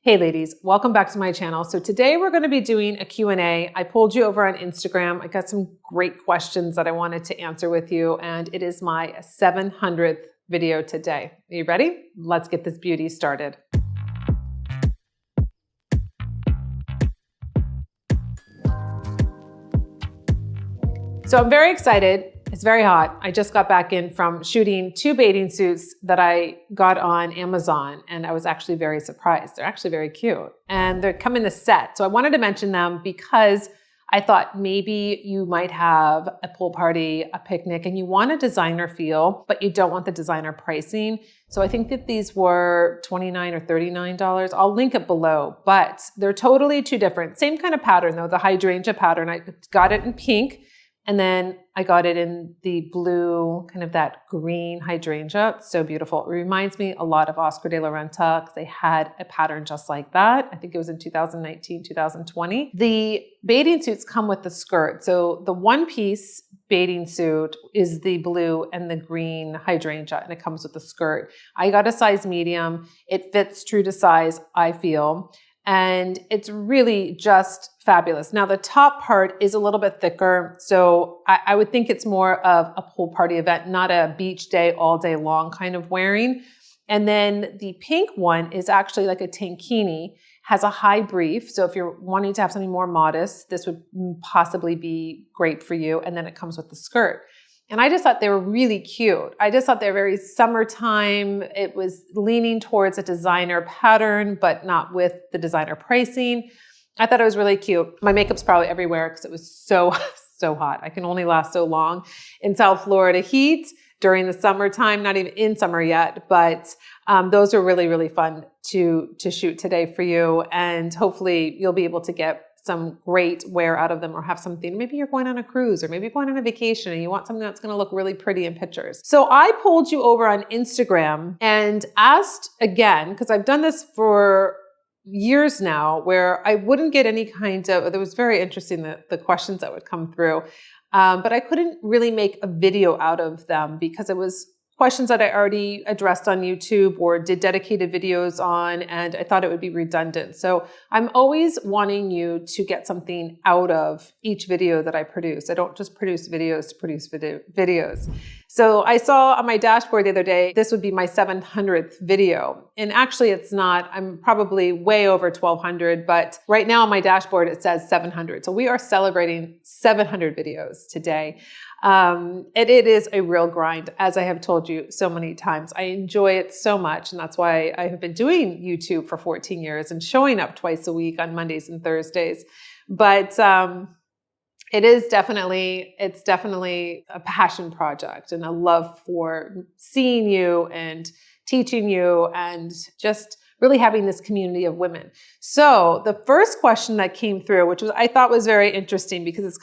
Hey ladies, welcome back to my channel. So today we're going to be doing a Q&A. I pulled you over on Instagram. I got some great questions that I wanted to answer with you, and it is my 700th video today. Are you ready? Let's get this beauty started. So I'm very excited. It's very hot. I just got back in from shooting 2 bathing suits that I got on Amazon, and I was actually very surprised. They're actually very cute, and they come in the set. So I wanted to mention them because I thought maybe you might have a pool party, a picnic, and you want a designer feel, but you don't want the designer pricing. So I think that these were $29 or $39. I'll link it below, but they're totally 2 different. Same kind of pattern though, the hydrangea pattern. I got it in pink. And then I got it in the blue, kind of that green hydrangea. It's so beautiful. It reminds me a lot of Oscar de la Renta because they had a pattern just like that. I think it was in 2019, 2020. The bathing suits come with the skirt. So the one-piece bathing suit is the blue and the green hydrangea, and it comes with the skirt. I got a size medium. It fits true to size, I feel. And it's really just fabulous. Now the top part is a little bit thicker, so I would think it's more of a pool party event, not a beach day, all day long kind of wearing. And then the pink one is actually like a tankini, has a high brief. So if you're wanting to have something more modest, this would possibly be great for you. And then it comes with the skirt. And I just thought they were really cute. I just thought they were very summertime. It was leaning towards a designer pattern, but not with the designer pricing. I thought it was really cute. My makeup's probably everywhere because it was so hot. I can only last so long in South Florida heat during the summertime, not even in summer yet, but those are really, really fun to shoot today for you. And hopefully you'll be able to get some great wear out of them or have something. Maybe you're going on a cruise or maybe you're going on a vacation and you want something that's going to look really pretty in pictures. So I pulled you over on Instagram and asked again, because I've done this for years now where I wouldn't get any kind of, it was very interesting the questions that would come through, but I couldn't really make a video out of them because it was questions that I already addressed on YouTube or did dedicated videos on, and I thought it would be redundant. So I'm always wanting you to get something out of each video that I produce. I don't just produce videos to produce videos. So I saw on my dashboard the other day, this would be my 700th video. And actually it's not, I'm probably way over 1200, but right now on my dashboard, it says 700. So we are celebrating 700 videos today. It is a real grind, as I have told you so many times. I enjoy it so much, and that's why I have been doing YouTube for 14 years and showing up twice a week on Mondays and Thursdays. But it's definitely a passion project and a love for seeing you and teaching you and just really having this community of women. So the first question that came through, which I thought was very interesting because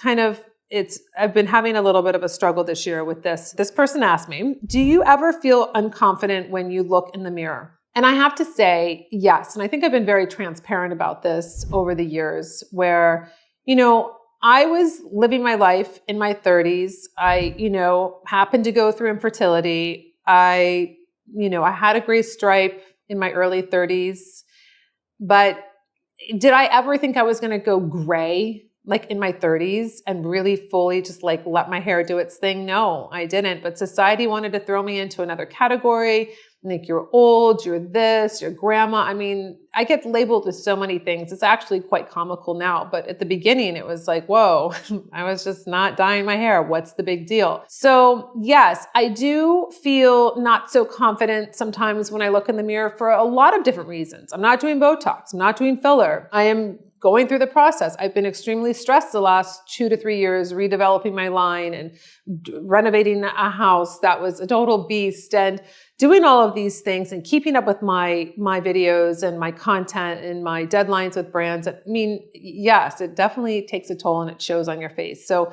I've been having a little bit of a struggle this year with this. This person asked me, do you ever feel unconfident when you look in the mirror? And I have to say, yes. And I think I've been very transparent about this over the years where, I was living my life in my 30s. I, happened to go through infertility. I had a gray stripe in my early 30s, but did I ever think I was going to go gray like in my 30s and really fully just like let my hair do its thing? No, I didn't. But society wanted to throw me into another category. Like, you're old, you're this, you're grandma. I mean, I get labeled with so many things. It's actually quite comical now. But at the beginning, it was like, whoa, I was just not dyeing my hair. What's the big deal? So yes, I do feel not so confident sometimes when I look in the mirror for a lot of different reasons. I'm not doing Botox. I'm not doing filler. I am going through the process. I've been extremely stressed the last 2 to 3 years, redeveloping my line and renovating a house that was a total beast, and doing all of these things and keeping up with my videos and my content and my deadlines with brands. I mean, yes, it definitely takes a toll and it shows on your face. So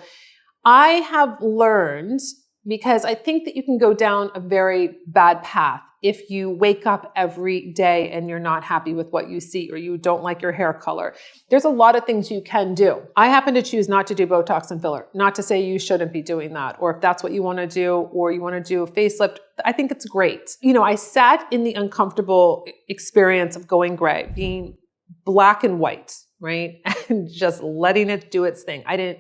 I have learned, because I think that you can go down a very bad path if you wake up every day and you're not happy with what you see, or you don't like your hair color. There's a lot of things you can do. I happen to choose not to do Botox and filler. Not to say you shouldn't be doing that, or if that's what you want to do, or you want to do a facelift, I think it's great. I sat in the uncomfortable experience of going gray, being black and white, right? And just letting it do its thing. I didn't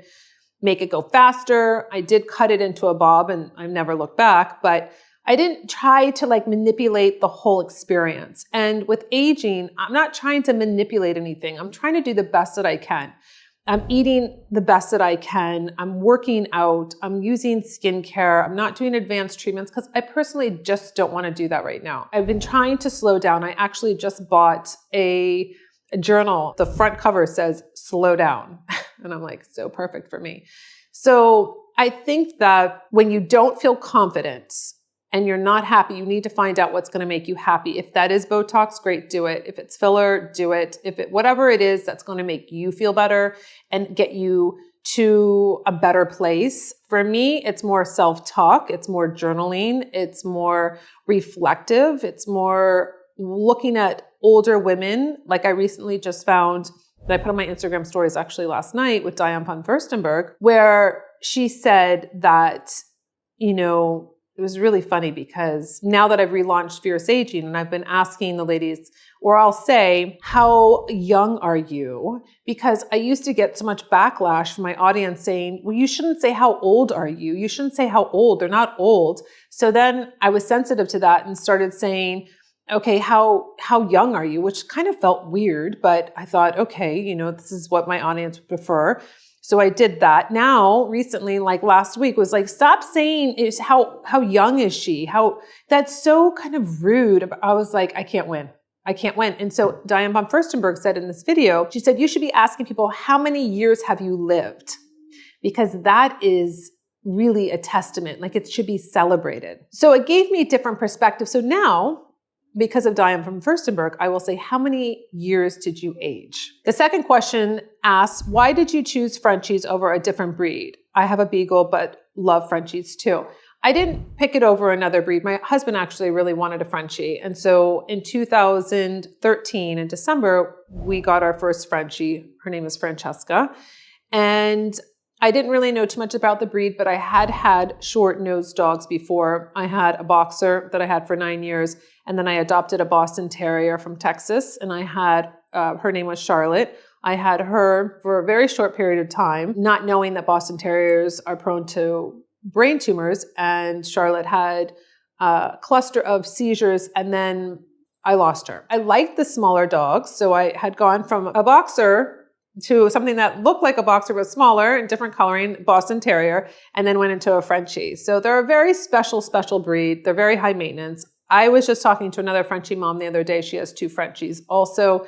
make it go faster. I did cut it into a bob and I've never looked back, but I didn't try to manipulate the whole experience. And with aging, I'm not trying to manipulate anything. I'm trying to do the best that I can. I'm eating the best that I can. I'm working out. I'm using skincare. I'm not doing advanced treatments because I personally just don't want to do that right now. I've been trying to slow down. I actually just bought a journal. The front cover says slow down. And I'm like, so perfect for me. So I think that when you don't feel confident and you're not happy, you need to find out what's going to make you happy. If that is Botox, great, do it. If it's filler, do it. Whatever it is that's going to make you feel better and get you to a better place. For me, it's more self-talk. It's more journaling. It's more reflective. It's more looking at older women. Like I recently just found that I put on my Instagram stories actually last night with Diane von Furstenberg, where she said that, it was really funny because now that I've relaunched Fierce Aging and I've been asking the ladies, or I'll say, how young are you? Because I used to get so much backlash from my audience saying, well, you shouldn't say how old are you? You shouldn't say how old. They're not old. So then I was sensitive to that and started saying, okay, how young are you? Which kind of felt weird, but I thought, okay, this is what my audience would prefer. So I did that. Now, recently, last week was stop saying is how young is she? That's so kind of rude. I was like, I can't win. And so Diane von Furstenberg said in this video, she said, you should be asking people, how many years have you lived? Because that is really a testament. It should be celebrated. So it gave me a different perspective. So now, because of Diane von Furstenberg, I will say, how many years did you age? The second question asks, why did you choose Frenchies over a different breed? I have a Beagle, but love Frenchies too. I didn't pick it over another breed. My husband actually really wanted a Frenchie. And so in 2013, in December, we got our first Frenchie. Her name is Francesca. And I didn't really know too much about the breed, but I had short-nosed dogs before. I had a boxer that I had for 9 years, and then I adopted a Boston Terrier from Texas, and I had, her name was Charlotte. I had her for a very short period of time, not knowing that Boston Terriers are prone to brain tumors, and Charlotte had a cluster of seizures, and then I lost her. I liked the smaller dogs, so I had gone from a boxer to something that looked like a boxer but smaller and different coloring, Boston Terrier, and then went into a Frenchie. So they're a very special breed. They're very high maintenance. I was just talking to another Frenchie mom the other day. She has 2 Frenchies also.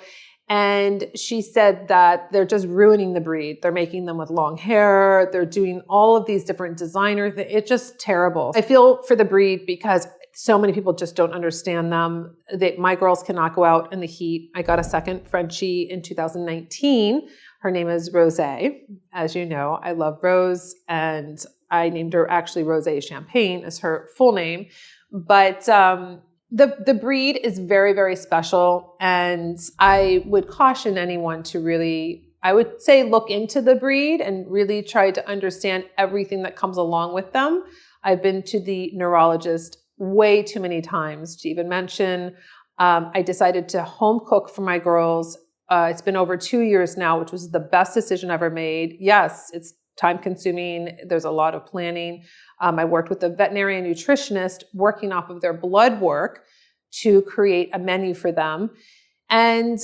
And she said that they're just ruining the breed. They're making them with long hair. They're doing all of these different designer things. It's just terrible. I feel for the breed because so many people just don't understand them. My girls cannot go out in the heat. I got a second Frenchie in 2019. Her name is Rose. As you know, I love Rose, and I named her actually Rose Champagne is her full name. But the breed is very, very special. And I would caution anyone to really, I would say, look into the breed and really try to understand everything that comes along with them. I've been to the neurologist way too many times to even mention. I decided to home cook for my girls. It's been over 2 years now, which was the best decision ever made. Yes, it's time consuming. There's a lot of planning. I worked with a veterinarian nutritionist working off of their blood work to create a menu for them. And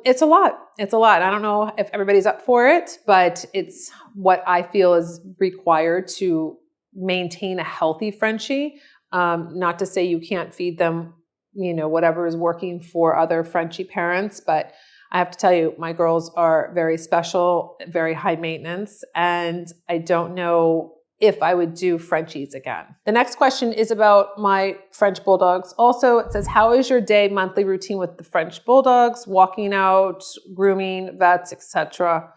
it's a lot. It's a lot. I don't know if everybody's up for it, but it's what I feel is required to maintain a healthy Frenchie. Not to say you can't feed them, whatever is working for other Frenchie parents, but I have to tell you, my girls are very special, very high maintenance, and I don't know if I would do Frenchies again. The next question is about my French Bulldogs. Also, it says, how is your day monthly routine with the French Bulldogs, walking out, grooming, vets, etc.?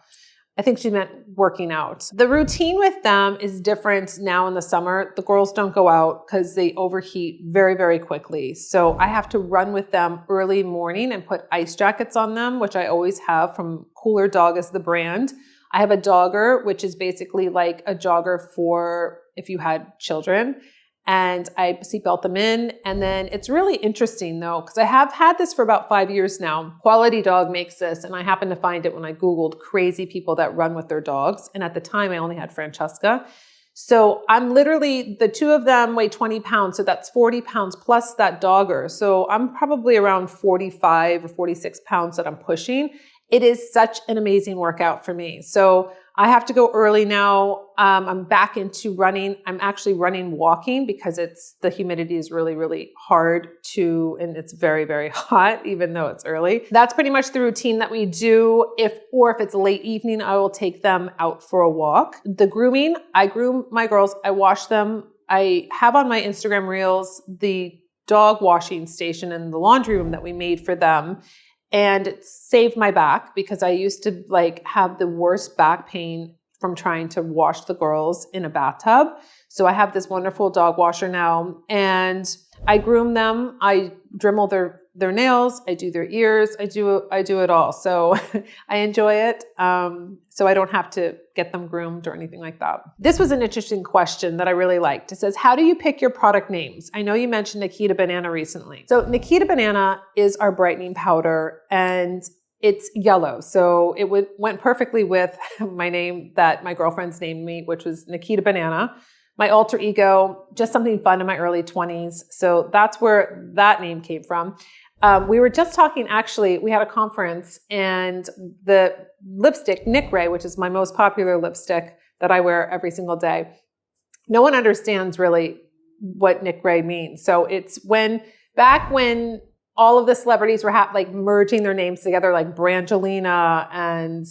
I think she meant working out. The routine with them is different now in the summer. The girls don't go out because they overheat very, very quickly. So I have to run with them early morning and put ice jackets on them, which I always have from Cooler Dog as the brand. I have a dogger, which is basically like a jogger for if you had children. And I seatbelt them in. And then it's really interesting though, because I have had this for about 5 years now. Quality Dog makes this, and I happened to find it when I Googled crazy people that run with their dogs. And at the time I only had Francesca. So I'm literally, the two of them weigh 20 pounds. So that's 40 pounds plus that dogger. So I'm probably around 45 or 46 pounds that I'm pushing. It is such an amazing workout for me. So I have to go early now. I'm back into running. I'm actually walking because the humidity is really, really hard and it's very, very hot, even though it's early. That's pretty much the routine that we do. If it's late evening, I will take them out for a walk. The grooming, I groom my girls. I wash them. I have on my Instagram reels the dog washing station in the laundry room that we made for them. And it saved my back because I used to have the worst back pain from trying to wash the girls in a bathtub. So I have this wonderful dog washer now, and I groom them. I Dremel their nails. I do their ears. I do it all. So I enjoy it. So I don't have to get them groomed or anything like that. This was an interesting question that I really liked. It says, how do you pick your product names? I know you mentioned Nikita Banana recently. So Nikita Banana is our brightening powder, and it's yellow. So it went perfectly with my name that my girlfriends named me, which was Nikita Banana. My alter ego, just something fun in my early 20s. So that's where that name came from. We were just talking, actually, we had a conference, and the lipstick, Nick Ray, which is my most popular lipstick that I wear every single day, no one understands really what Nick Ray means. So it's back when all of the celebrities were merging their names together, like Brangelina and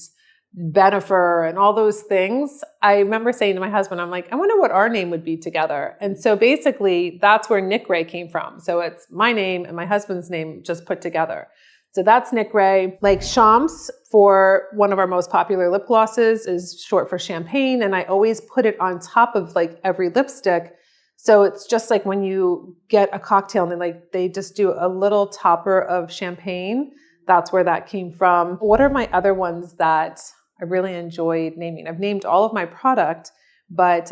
Bennifer and all those things. I remember saying to my husband, I'm like, I wonder what our name would be together. And so basically that's where Nick Ray came from. So it's my name and my husband's name just put together. So that's Nick Ray. Like Shams, for one of our most popular lip glosses, is short for champagne. And I always put it on top of every lipstick. So it's just like when you get a cocktail and they just do a little topper of champagne. That's where that came from. What are my other ones that I really enjoyed naming? I've named all of my product, but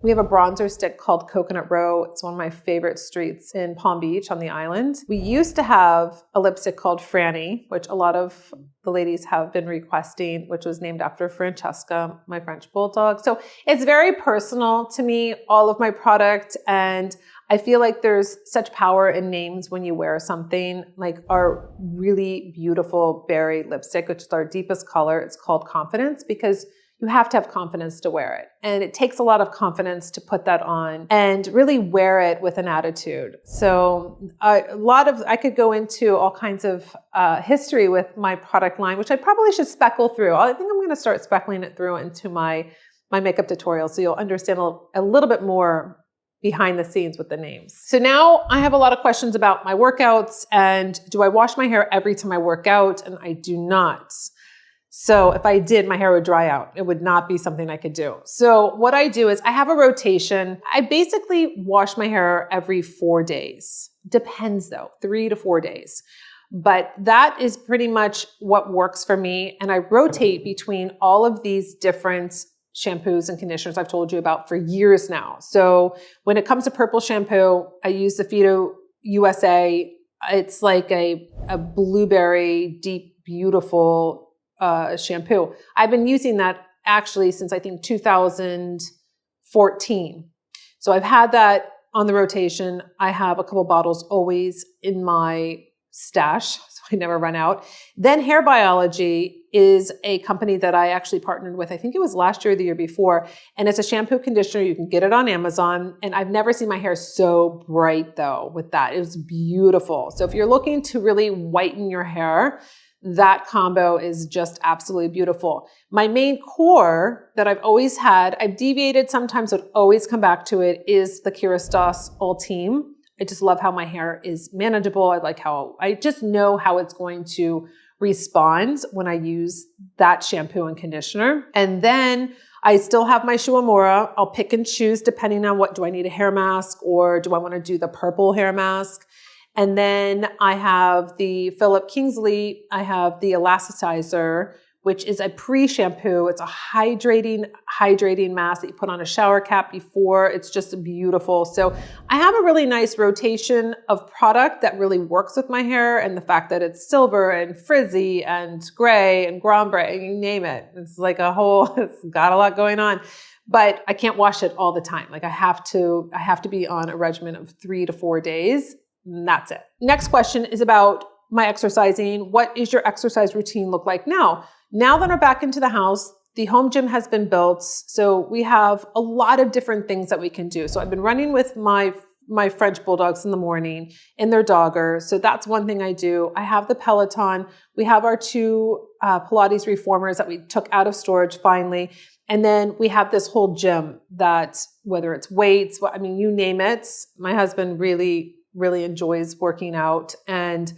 we have a bronzer stick called Coconut Row. It's one of my favorite streets in Palm Beach on the island. We used to have a lipstick called Franny, which a lot of the ladies have been requesting, which was named after Francesca, my French bulldog. So it's very personal to me, all of my product. And I feel like there's such power in names when you wear something like our really beautiful berry lipstick, which is our deepest color. It's called Confidence because you have to have confidence to wear it. And it takes a lot of confidence to put that on and really wear it with an attitude. So I could go into all kinds of history with my product line, which I probably should speckle through. I think I'm going to start speckling it through into my makeup tutorial so you'll understand a little bit more behind the scenes with the names. So now I have a lot of questions about my workouts and do I wash my hair every time I work out? And I do not. So if I did, my hair would dry out. It would not be something I could do. So what I do is I have a rotation. I basically wash my hair every 4 days. Depends though, 3 to 4 days. But that is pretty much what works for me. And I rotate between all of these different shampoos and conditioners I've told you about for years now. So when it comes to purple shampoo, I use the Fido USA. It's like a blueberry, deep, beautiful shampoo. I've been using that actually since I think 2014. So I've had that on the rotation. I have a couple bottles always in my stash, so I never run out. Then Hair Biology is a company that I actually partnered with. I think it was last year or the year before. And it's a shampoo conditioner. You can get it on Amazon. And I've never seen my hair so bright though with that. It was beautiful. So if you're looking to really whiten your hair, that combo is just absolutely beautiful. My main core that I've always had, I've deviated sometimes, but always come back to it, is the Kerastase Ultime. I just love how my hair is manageable. I just know how it's going to respond when I use that shampoo and conditioner. And then I still have my Shuamura. I'll pick and choose depending on do I need a hair mask or do I want to do the purple hair mask? And then I have the Philip Kingsley. I have the elasticizer, which is a pre-shampoo. It's a hydrating mask that you put on a shower cap before. It's just beautiful. So I have a really nice rotation of product that really works with my hair, and the fact that it's silver and frizzy and gray and grombre, you name it. It's like it's got a lot going on. But I can't wash it all the time. Like I have to be on a regimen of 3 to 4 days. And that's it. Next question is about my exercising. What is your exercise routine look like now? Now that we're back into the house, the home gym has been built. So we have a lot of different things that we can do. So I've been running with my French bulldogs in the morning in their dogger. So that's one thing I do. I have the Peloton. We have our 2 Pilates reformers that we took out of storage finally. And then we have this whole gym that, whether it's weights, you name it, my husband really enjoys working out, and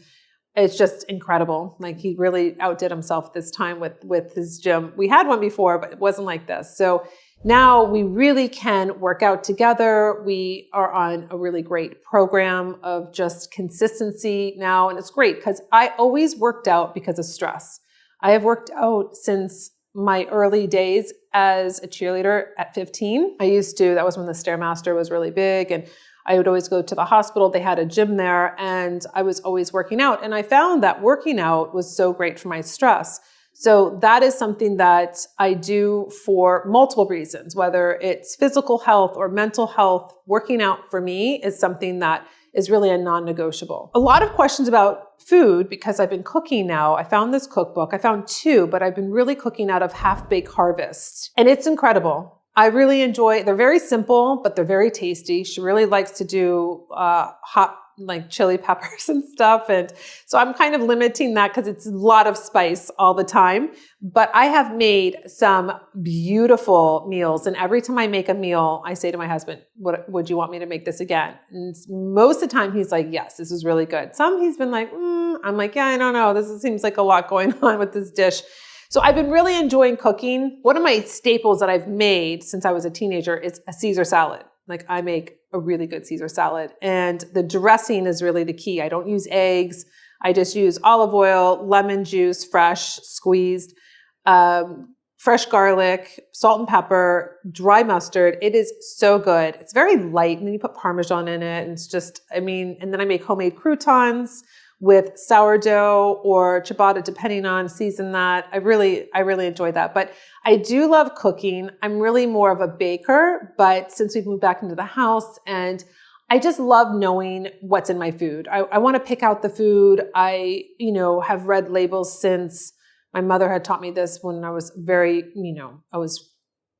it's just incredible. Like he really outdid himself this time with his gym. We had one before, but it wasn't like this. So now we really can work out together. We are on a really great program of just consistency now. And it's great because I always worked out because of stress. I have worked out since my early days as a cheerleader at 15. That was when the Stairmaster was really big, and I would always go to the hospital. They had a gym there, and I was always working out. And I found that working out was so great for my stress. So that is something that I do for multiple reasons, whether it's physical health or mental health. Working out for me is something that is really a non-negotiable. A lot of questions about food because I've been cooking now. I found this cookbook. I found 2, but I've been really cooking out of Half Baked Harvest, and it's incredible. I really enjoy, they're very simple, but they're very tasty. She really likes to do hot, like chili peppers and stuff. And so I'm kind of limiting that because it's a lot of spice all the time. But I have made some beautiful meals. And every time I make a meal, I say to my husband, would you want me to make this again? And most of the time he's like, yes, this is really good. Some he's been like, I'm like, yeah, I don't know. This seems like a lot going on with this dish. So I've been really enjoying cooking. One of my staples that I've made since I was a teenager is a Caesar salad. Like I make a really good Caesar salad, and the dressing is really the key. I don't use eggs. I just use olive oil, lemon juice, fresh, squeezed, fresh garlic, salt and pepper, dry mustard. It is so good. It's very light, and then you put Parmesan in it, and it's just, and then I make homemade croutons with sourdough or ciabatta, depending on season that. I really enjoy that. But I do love cooking. I'm really more of a baker, but since we've moved back into the house, and I just love knowing what's in my food. I want to pick out the food. I, have read labels since my mother had taught me this when I was I was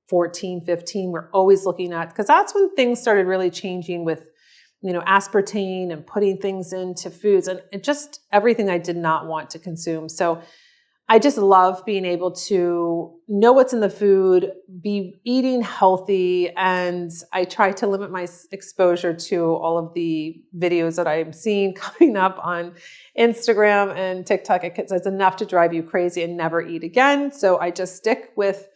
14, 15. We're always looking at, because that's when things started really changing with aspartame and putting things into foods, and just everything I did not want to consume. So I just love being able to know what's in the food, be eating healthy, and I try to limit my exposure to all of the videos that I'm seeing coming up on Instagram and TikTok. It's enough to drive you crazy and never eat again. So I just stick with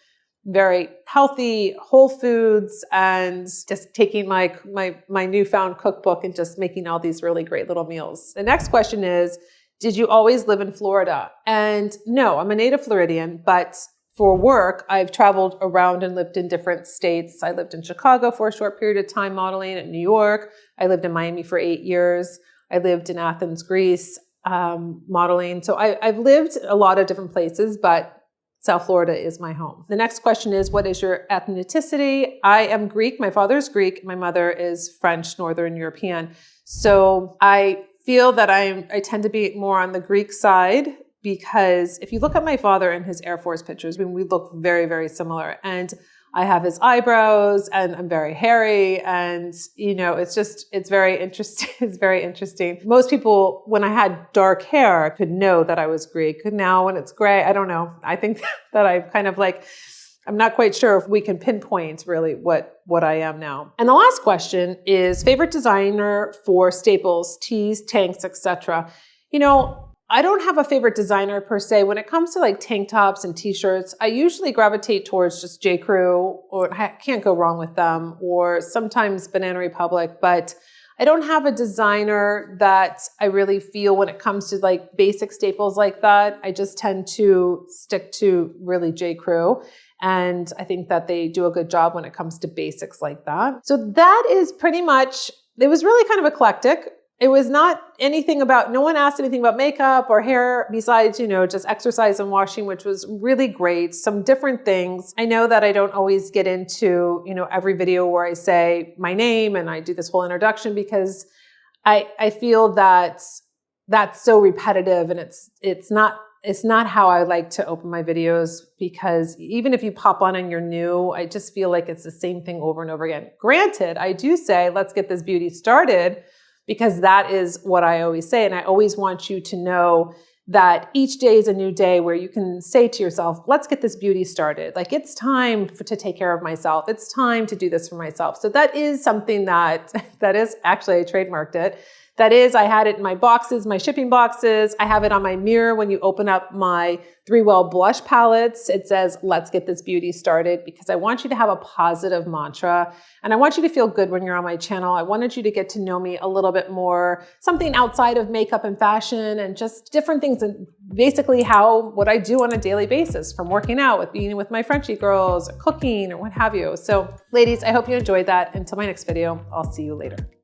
very healthy, whole foods, and just taking my newfound cookbook and just making all these really great little meals. The next question is, did you always live in Florida? And no, I'm a native Floridian, but for work, I've traveled around and lived in different states. I lived in Chicago for a short period of time modeling, in New York. I lived in Miami for 8 years. I lived in Athens, Greece, modeling. So I've lived a lot of different places, but South Florida is my home. The next question is, what is your ethnicity? I am Greek. My father's Greek. My mother is French, Northern European. So I feel that I tend to be more on the Greek side, because if you look at my father and his Air Force pictures, we look very, very similar. And I have his eyebrows, and I'm very hairy, and it's very interesting. It's very interesting. Most people, when I had dark hair, could know that I was Greek. Now when it's gray, I don't know. I think that I've kind of I'm not quite sure if we can pinpoint really what I am now. And the last question is favorite designer for staples, tees, tanks, etc. I don't have a favorite designer per se. When it comes to like tank tops and t-shirts, I usually gravitate towards just J. Crew, or I can't go wrong with them, or sometimes Banana Republic, but I don't have a designer that I really feel when it comes to like basic staples like that. I just tend to stick to really J. Crew. And I think that they do a good job when it comes to basics like that. So that is pretty much, it was really kind of eclectic. It was not anything about, no one asked anything about makeup or hair besides, you know, just exercise and washing, which was really great. Some different things. I know that I don't always get into, you know, every video where I say my name and I do this whole introduction because I feel that that's so repetitive and it's not how I like to open my videos, because even if you pop on and you're new, I just feel like it's the same thing over and over again. Granted, I do say, let's get this beauty started, because that is what I always say. And I always want you to know that each day is a new day where you can say to yourself, let's get this beauty started. Like, it's time to take care of myself. It's time to do this for myself. So that is something that is actually, I trademarked it. That is, I had it in my boxes, my shipping boxes. I have it on my mirror. When you open up my 3Well blush palettes, it says, let's get this beauty started, because I want you to have a positive mantra. And I want you to feel good when you're on my channel. I wanted you to get to know me a little bit more, something outside of makeup and fashion and just different things, and basically what I do on a daily basis, from working out, with being with my Frenchie girls, or cooking, or what have you. So ladies, I hope you enjoyed that. Until my next video, I'll see you later.